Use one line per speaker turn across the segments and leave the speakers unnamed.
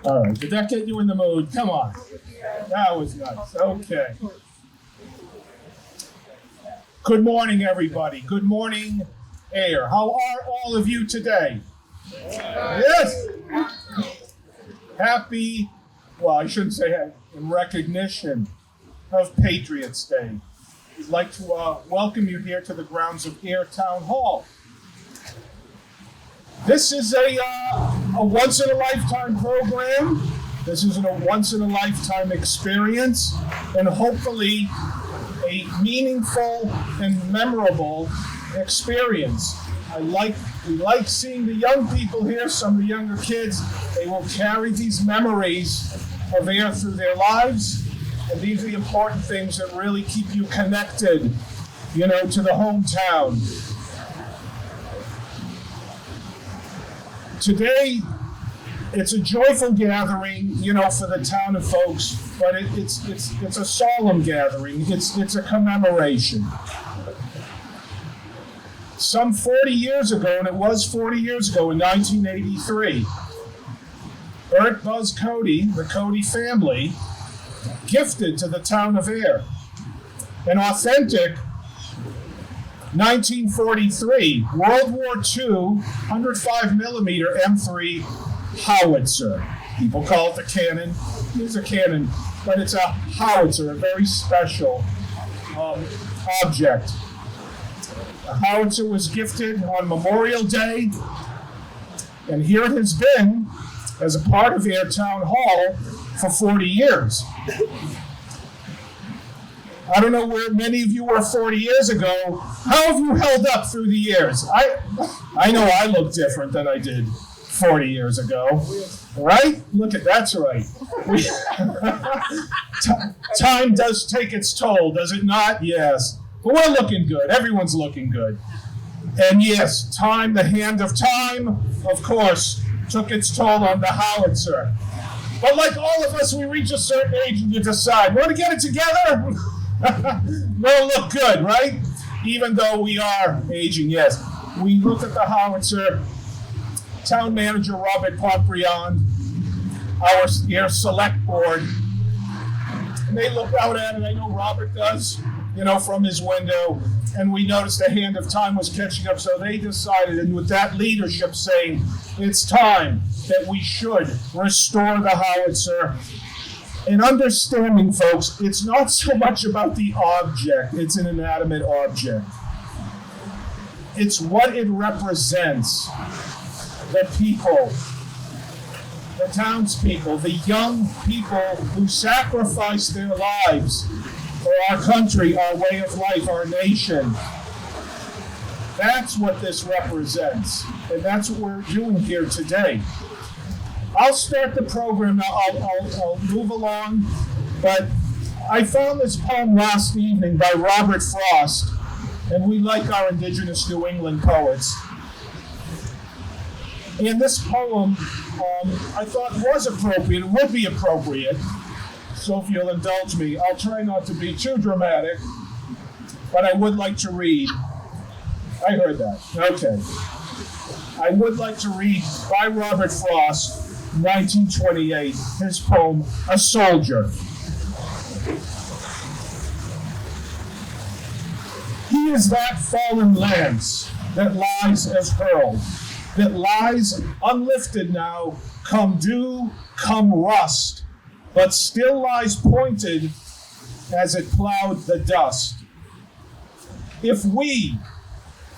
All right, did that get you in the mood? Come on. That was nice. Okay. Good morning, everybody. Good morning, Ayer. How are all of you today? Yes. Happy, well, I shouldn't say in recognition of Patriots Day. We'd like to welcome you here to the grounds of Ayer Town Hall. This is a once-in-a-lifetime program. This is a once-in-a-lifetime experience, and hopefully a meaningful and memorable experience. We like seeing the young people here, some of the younger kids. They will carry these memories of Ayer through their lives, and these are the important things that really keep you connected, to the hometown. Today, it's a joyful gathering, for the town of folks, but it's a solemn gathering. It's a commemoration. Some 40 years ago, and it was 40 years ago in 1983, Bert Buzz Cote, the Cote family, gifted to the town of Ayer an authentic 1943 World War II 105 millimeter M3 Howitzer. People call it the cannon. It's a cannon, but it's a howitzer, a very special object. The howitzer was gifted on Memorial Day, and here it has been as a part of Ayer Town Hall for 40 years. I don't know where many of you were 40 years ago. How have you held up through the years? I know I look different than I did 40 years ago. Right? Look at that's right. Time does take its toll, does it not? Yes. But we're looking good. Everyone's looking good. And yes, time, the hand of time, of course, took its toll on the Howitzer. But like all of us, we reach a certain age and you decide, want to get it together? We'll look good, right? Even though we are aging, yes. We looked at the Howitzer, town manager Robert Pompriand, our select board, and they looked out at it, I know Robert does, from his window, and we noticed the hand of time was catching up, so they decided, and with that leadership saying, it's time that we should restore the Howitzer. And understanding, folks, it's not so much about the object, it's an inanimate object. It's what it represents. The people, the townspeople, the young people who sacrificed their lives for our country, our way of life, our nation. That's what this represents, and that's what we're doing here today. I'll start the program now. I'll move along, but I found this poem last evening by Robert Frost, and we like our indigenous New England poets. And this poem, I thought was appropriate, would be appropriate. So if you'll indulge me, I'll try not to be too dramatic, but I would like to read. I heard that. Okay. I would like to read by Robert Frost, 1928, his poem, A Soldier. He is that fallen lance that lies as hurled, that lies unlifted now, come dew, come rust, but still lies pointed as it plowed the dust. If we,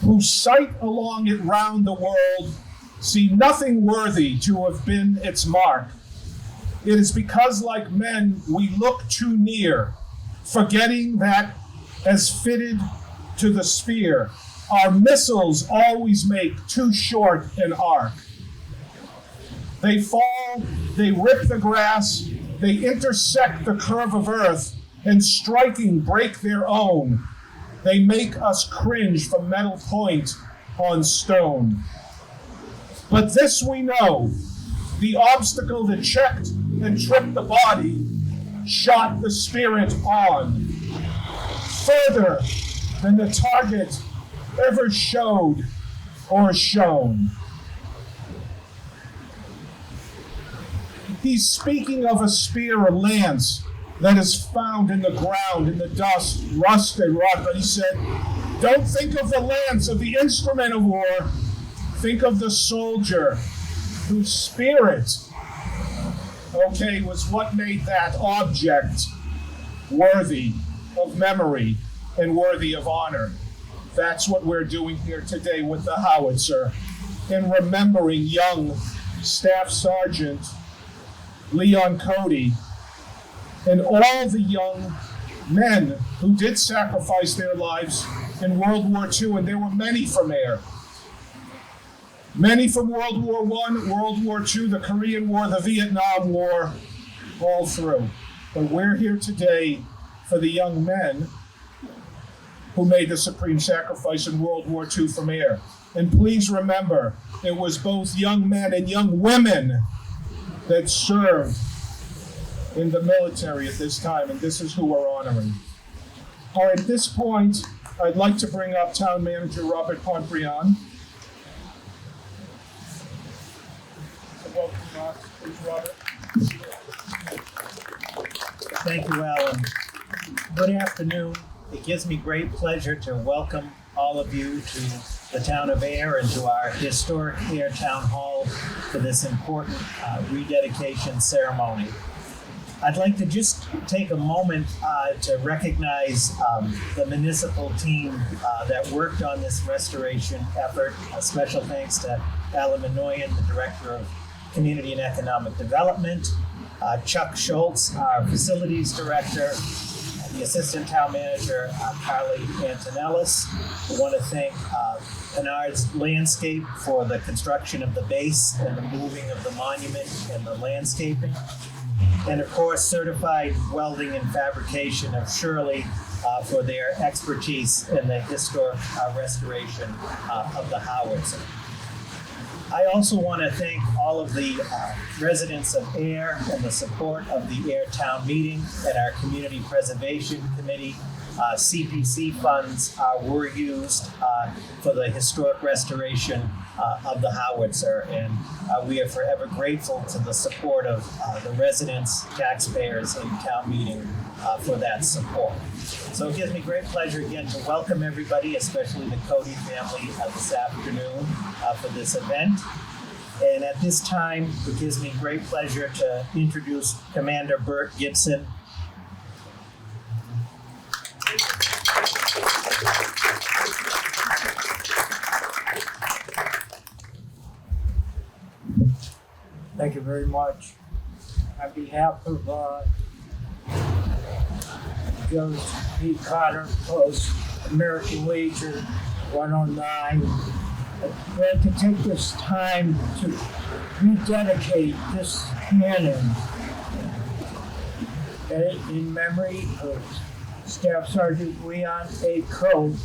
who sight along it round the world, see nothing worthy to have been its mark, it is because, like men, we look too near, forgetting that, as fitted to the spear, our missiles always make too short an arc. They fall, they rip the grass, they intersect the curve of earth, and striking break their own. They make us cringe from metal point on stone. But this we know, the obstacle that checked and tripped the body shot the spirit on, further than the target ever showed or shown. He's speaking of a spear or lance that is found in the ground, in the dust, rust and rot. But he said, don't think of the lance, of the instrument of war. Think of the soldier whose spirit, was what made that object worthy of memory and worthy of honor. That's what we're doing here today with the Howitzer, in remembering young Staff Sergeant Leon Cote and all the young men who did sacrifice their lives in World War II, and there were many from Ayer. Many from World War I, World War II, the Korean War, the Vietnam War, all through. But we're here today for the young men who made the supreme sacrifice in World War II from Ayer. And please remember, it was both young men and young women that served in the military at this time, and this is who we're honoring. All right, at this point, I'd like to bring up Town Manager Robert Pompriand. Welcome, please, Robert.
Thank you, Alan. Good afternoon. It gives me great pleasure to welcome all of you to the town of Ayer and to our historic Ayer Town Hall for this important rededication ceremony. I'd like to just take a moment to recognize the municipal team that worked on this restoration effort. A special thanks to Alan Minoyan, the Director of Community and Economic Development, Chuck Schultz, our Facilities Director, the Assistant Town Manager, Carly Antonellis. I want to thank Bernard's Landscape for the construction of the base and the moving of the monument and the landscaping. And of course, certified welding and fabrication of Shirley, for their expertise in the historic restoration of the Howitzer. I also want to thank all of the residents of Ayer and the support of the Ayer Town Meeting and our Community Preservation Committee. CPC funds were used for the historic restoration of the Howitzer, and we are forever grateful to the support of the residents, taxpayers, and town meeting for that support. So it gives me great pleasure again to welcome everybody, especially the Cote family, this afternoon for this event. And at this time, it gives me great pleasure to introduce Commander Bert Gibson.
Thank you very much. On behalf of Joseph P. Cotter, Post American Legion 109, I'd like to take this time to rededicate this cannon in memory of Staff Sergeant Leon A. Cote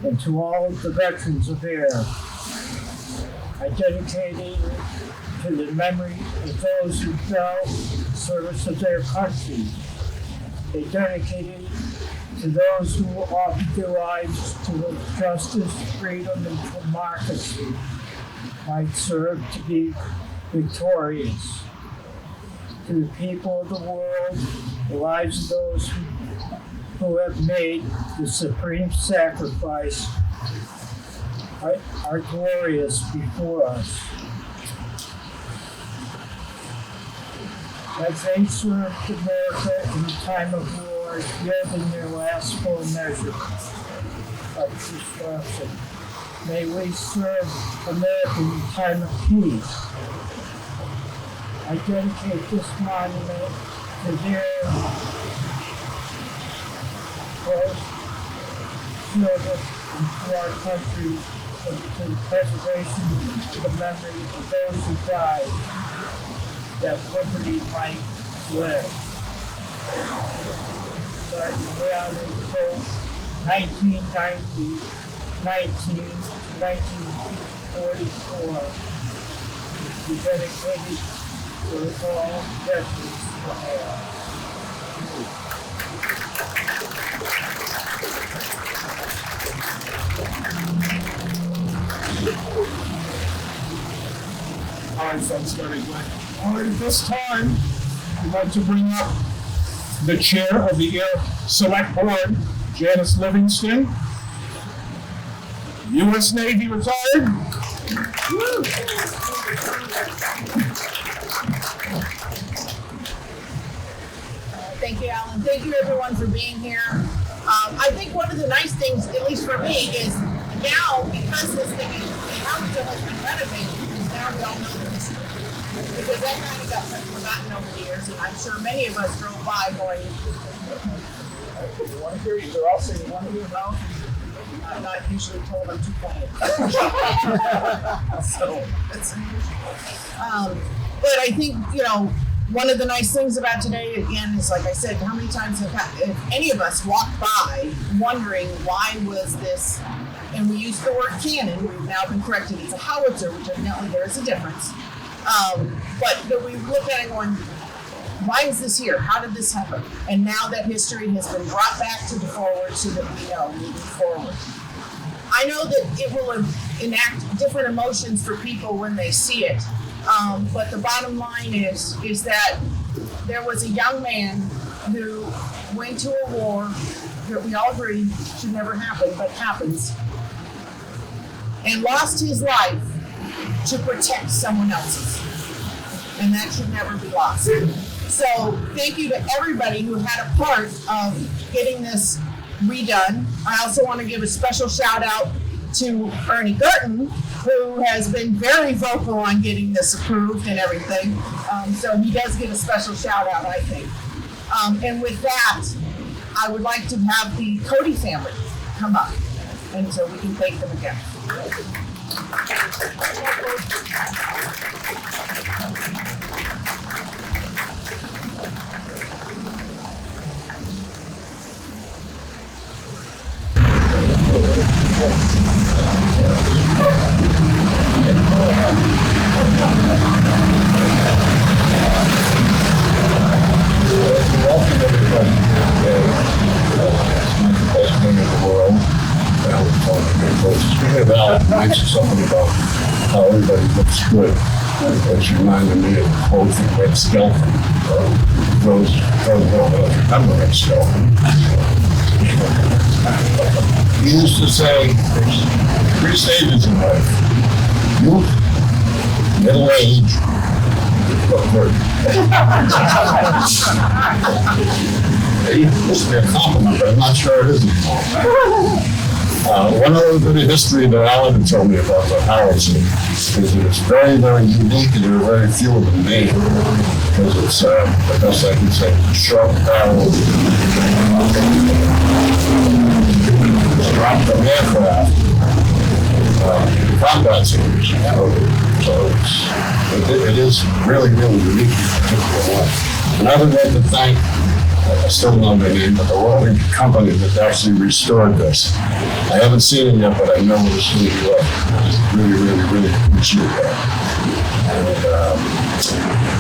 and to all of the veterans of Ayer. I dedicate it to the memory of those who fell in service of their country. They dedicated it to those who offered their lives to the justice, freedom, and democracy might serve to be victorious. To the people of the world, the lives of those who have made the supreme sacrifice are glorious before us. As they served America in the time of war, yielding their last full measure of destruction. May we serve America in time of peace. I dedicate this monument to their close service and to our country, and to the preservation of the memory of those who died, that liberty might live. But around until 1919 to 1944, we dedicated to all veterans for Ayer.
All right, folks, very good. All right, at this time, I'd like to bring up the chair of the Ayer Select Board, Janice Livingston, U.S. Navy retired. Woo.
Thank you, Alan. Thank you, everyone, for being here. I think one of the nice things, at least for me, is now, because this thing is, Howitzer has been renovated, now we all know the history. Because that kind of got forgotten over the years, and I'm sure many of us drove by going, you want to hear you? They're all saying, you want to hear about? I'm not usually told I'm too quiet. So, it's unusual. But I think, one of the nice things about today, again, is like I said, how many times have any of us walked by wondering why was this, and we used the word cannon, we've now been corrected, it's a howitzer, which evidently there is a difference. But we look at it going, why is this here? How did this happen? And now that history has been brought back to the forward so that we know moving forward. I know that it will enact different emotions for people when they see it. But the bottom line is that there was a young man who went to a war that we all agree should never happen, but happens, and lost his life to protect someone else's. And that should never be lost. So thank you to everybody who had a part of getting this redone. I also want to give a special shout out to Ernie Gerton, who has been very vocal on getting this approved and everything. So he does get a special shout out, I think. And with that, I would like to have the Cote family come up, and so we can thank them again.
something about how everybody looks good. Which reminded me of the quote from Red Skelton. Those well remember Red Skelton. He used to say, there's 3 stages in life: youth, middle age, or birth. It used to be a compliment, but I'm not sure it is anymore. One other bit of history that Alan told me about the Howitzer is that it's very, very unique, and there are very few of them made, because it's, the best I can say, sharp barrel, dropped from aircraft, combat series. So it is really, really unique in a particular way. And I would like to thank, I still don't know their name, but the rolling company that actually restored this. I haven't seen it yet, but I know it's really good. Really, really, really appreciate that. And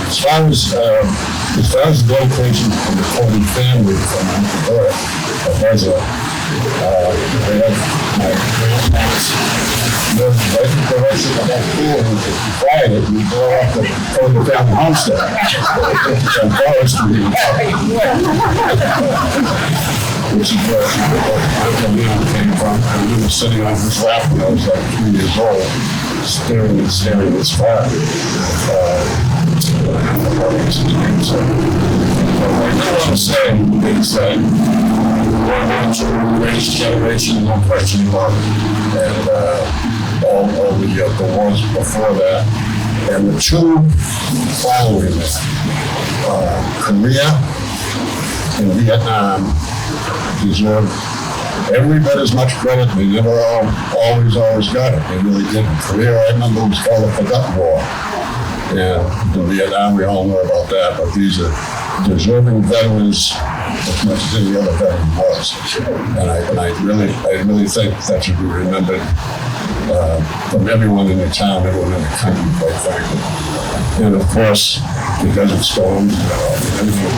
as far as the dedication from the Cote family from Ayer, they have my grandparents live right in the direction of that pool, and if you quiet it, you blow up the Cote family homestead. So forest to be which is where Uncle Leon came from. And we were sitting on his lap when I was like 3 years old, staring this far. What I do want to say is that we're the greatest generation, no question about it. And all the wars before that. And the 2 following that, Korea and Vietnam, deserve every bit as much credit. They never always got it. They really didn't. Korea, I remember, was called the Forgotten War. And in Vietnam, we all know about that, but these are deserving veterans as much as any other veteran was. And I really think that should be remembered from everyone in the town, everyone in the country, quite frankly. And of course, because of storms, everything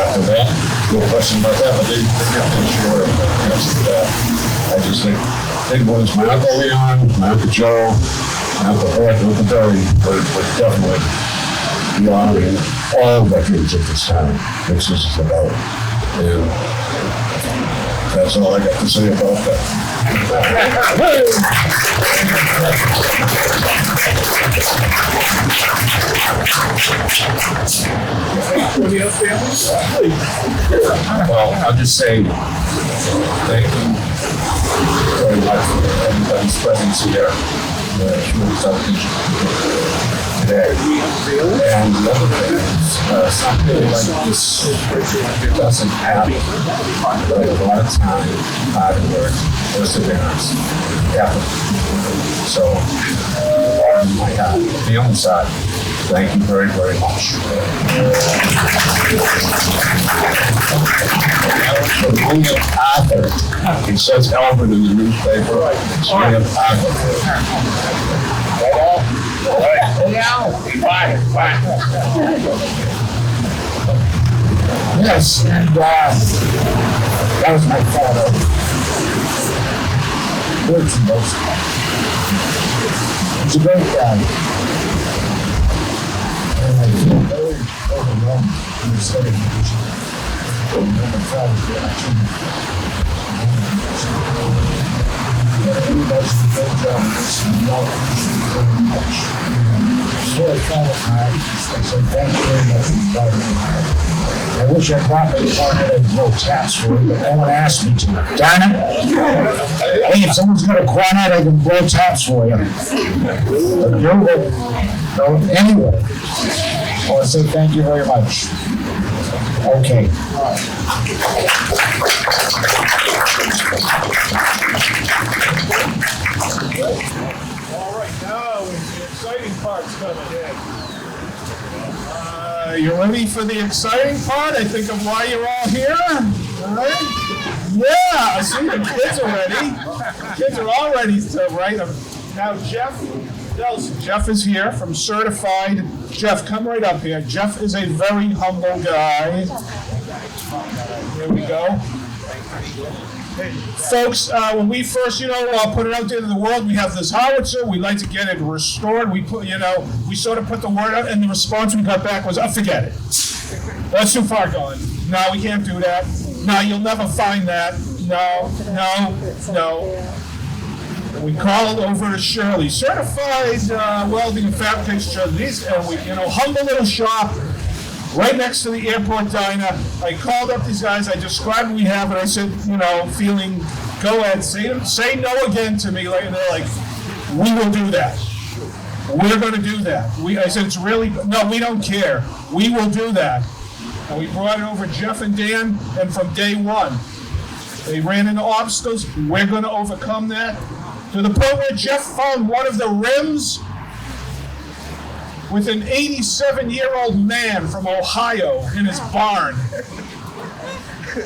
after that, no question about that, but they got to ensure that. I just think big ones, my Uncle Leon, my Uncle Joe, my Uncle Bert, and Uncle Barry would definitely be honoring all veterans of this town, which this is about. And that's all I got to say about that. Well, I'll just say thank you very much for everybody's presence here. Today. And the other thing is, something like this doesn't happen. But a lot of time, hard work, perseverance, effort. So, on my heart, the other side, thank you very, very much. William Arthur. It says Albert in the newspaper. It's William Arthur. Yes, and that was my father. Words and most. He's a great guy. And I feel very overwhelmed in the setting of my father's reaction. Everybody does a great job of this, and we all appreciate it very much. So I found it hard. I said, thank you very much for inviting me. I wish I brought my partner and blow taps for you, but no one asked me to. Darn it! Hey, if someone's got a cornet, I can blow taps for you. But anyway, I want to say thank you very much. Okay.
All right, now the exciting part's coming in. You ready for the exciting part? I think of why you're all here. All right? Yeah, I see the kids are ready. Kids are all ready to write them. Now, Jeff is here from Certified. Jeff, come right up here. Jeff is a very humble guy. Here we go. Folks, when we first, put it out there to the world, we have this Howitzer. We like to get it restored. We put, we sort of put the word out, and the response we got back was, "Oh, forget it. That's too far gone. No, we can't do that. No, you'll never find that. No." We called over to Shirley, certified welding and fabrication Shirley, and we, humble little shop right next to the airport diner. I called up these guys. I described what we have, and I said, feeling, go ahead, say no again to me. And they're like, we will do that. We're going to do that. I said, it's really, no, we don't care. We will do that. And we brought it over, Jeff and Dan, and from day one, they ran into obstacles. We're going to overcome that. To the point where Jeff found one of the rims with an 87-year-old man from Ohio in his barn.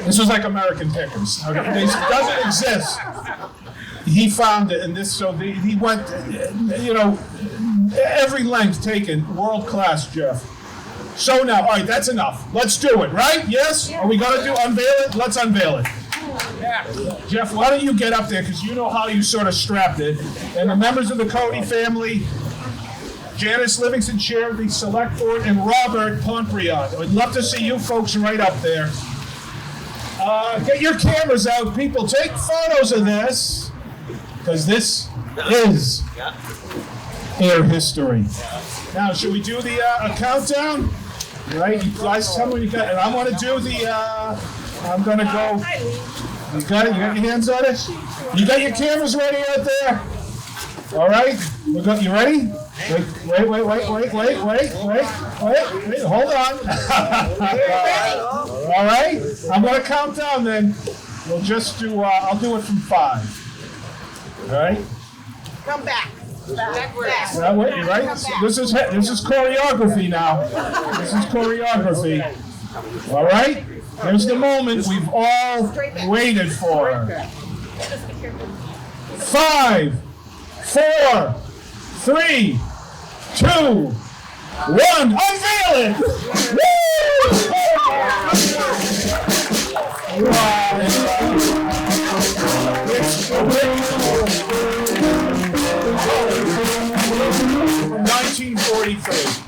This was like American Pickers. Okay? It doesn't exist. He found it, and he went, every length taken, world class, Jeff. So now, all right, that's enough. Let's do it, right? Yes? Are we going to unveil it? Let's unveil it. Jeff, why don't you get up there, because you know how you sort of strapped it. And the members of the Cote family, Janice Livingston, Chair of the Select Board, and Robert Pompriant. I'd love to see you folks right up there. Get your cameras out, people. Take photos of this, because this is Ayer history. Now, should we do the a countdown? Right? You guys tell me what you got. And I want to do the, I'm going to go. You got it? You got your hands on it? You got your cameras ready out there? All right? You ready? Wait. Hold on. All right? I'm going to count down then. We'll just do, I'll do it from 5. All right?
Come back. Backwards.
Now, wait, you ready? This is choreography now. This is choreography. All right? Here's the moment we've all waited for. 5, 4, 3, 2, 1. Unveil it! From 1944.